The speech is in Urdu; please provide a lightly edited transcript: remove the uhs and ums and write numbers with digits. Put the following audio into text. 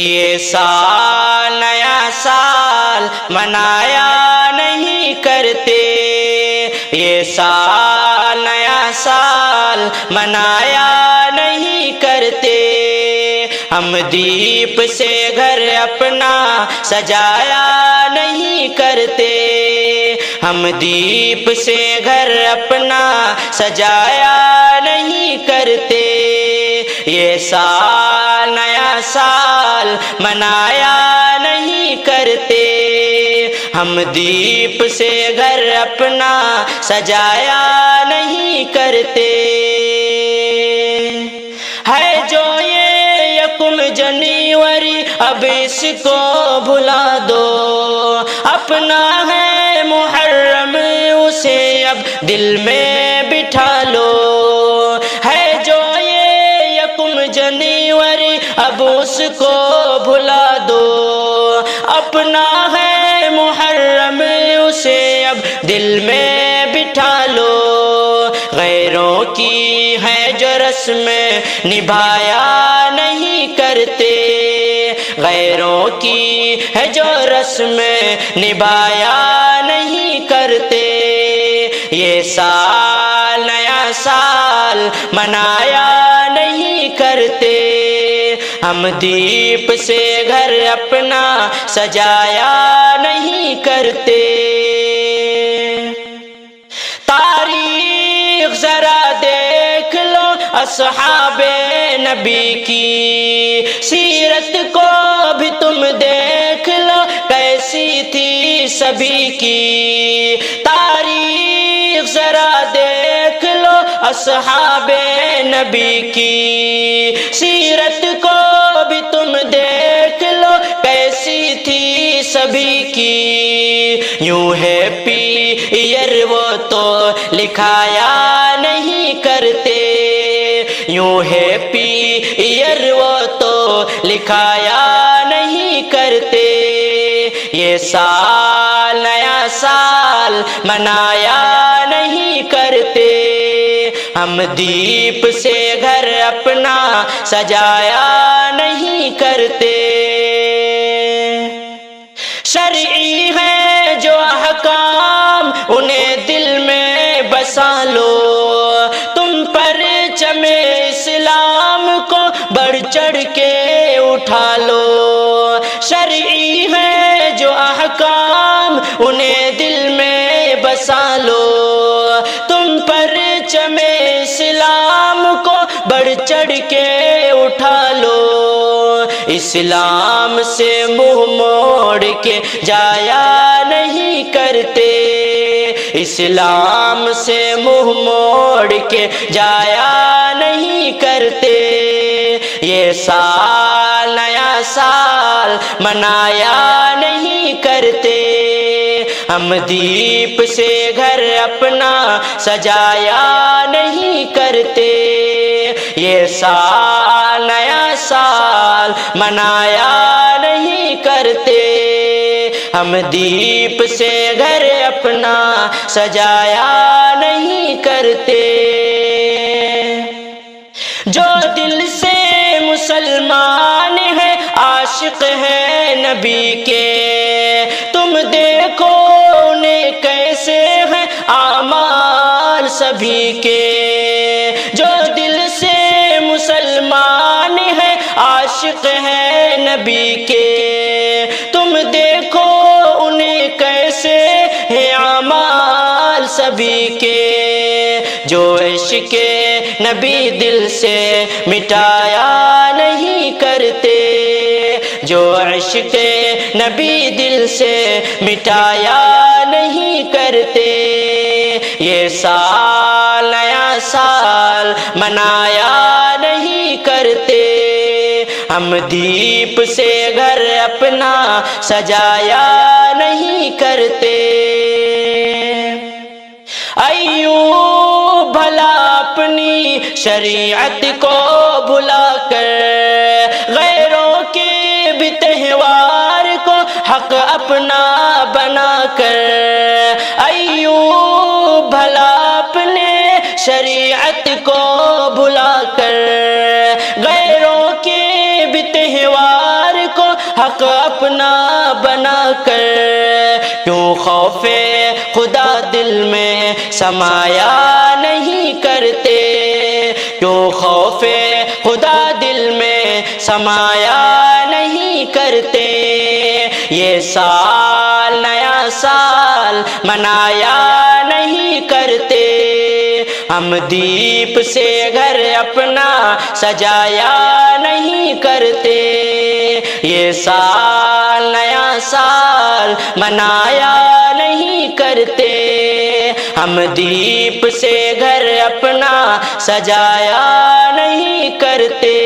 یہ سال نیا سال منایا نہیں کرتے، یہ سال نیا سال منایا نہیں کرتے، ہم دیپ سے گھر اپنا سجایا نہیں کرتے، ہم دیپ سے گھر اپنا سجایا نہیں کرتے، یہ سال نیا سال منایا نہیں کرتے، ہم دیپ سے گھر اپنا سجایا نہیں کرتے، ہے جو یہ یکم جنوری اب اس کو بھلا دو، اپنا ہے محرم اسے اب دل میں بٹھا لو، ہے جو یہ یکم جنوری اب اس کو بھلا دو، اپنا ہے محرم اسے اب دل میں بٹھا لو، غیروں کی ہے جو رسم نبھایا نہیں کرتے، غیروں کی ہے جو رسم نبھایا نہیں کرتے، یہ سال نیا سال منایا نہیں کرتے، ہم دیپ سے گھر اپنا سجایا نہیں کرتے، تاریخ ذرا دیکھ لو اصحاب نبی کی، سیرت کو بھی تم دیکھ لو کیسی تھی سبھی کی، تاریخ ذرا دیکھ لو اصحاب نبی کی، سیرت کو بھی تم دیکھ لو کیسی تھی سبھی کی، یوں ہے ایئر وہ تو لکھایا نہیں کرتے، یوں ہے ایئر وہ تو لکھایا نہیں کرتے، یہ سال نیا سال منایا نہیں کرتے، ہم دیپ سے گھر اپنا سجایا نہیں کرتے، شرعی ہے جو احکام انہیں دل میں بسا لو، تم پرچم اسلام کو بڑھ چڑھ کے اٹھا لو، شرعی ہے جو احکام انہیں دل میں بسا لو، تم پرچم اسلام کو بڑھ چڑھ کے اٹھا لو، اسلام سے منہ موڑ کے جایا نہیں کرتے، اسلام سے منہ موڑ کے جایا نہیں کرتے، یہ سال نیا سال منایا نہیں کرتے، ہم دیپ سے گھر اپنا سجایا نہیں کرتے، یہ سال نیا سال منایا نہیں کرتے، ہم دیپ سے گھر اپنا سجایا نہیں کرتے، جو دل سے مسلمان ہے عاشق ہے نبی کے، تم دیکھو انہیں کیسے ہیں اعمال سبھی کے، جو دل سے مسلمان ہے عاشق ہے نبی کے، تم دیکھو انہیں کیسے ہیں اعمال سبھی کے، جو عشق نبی دل سے مٹایا نہیں کرتے، جو عشق نبی دل سے مٹایا نہیں کرتے، یہ سال نیا سال منایا نہیں کرتے، ہم دیپ سے گھر اپنا سجایا نہیں کرتے، ایوب بھلا اپنی شریعت کو بھلا کر غیروں کے بھی تہوار کو حق اپنا بنا کر، ایوب بھلا اپنے شریعت کو بھلا کر غیروں کے بھی تہوار حق اپنا بنا کر، کیوں خوف خدا دل میں سمایا نہیں کرتے، کیوں خوف خدا دل میں سمایا نہیں کرتے، یہ سال نیا سال منایا نہیں کرتے، ہم دیپ سے گھر اپنا سجایا نہیں کرتے، یہ سال نیا سال منایا نہیں کرتے، ہم دیپ سے گھر اپنا سجایا نہیں کرتے۔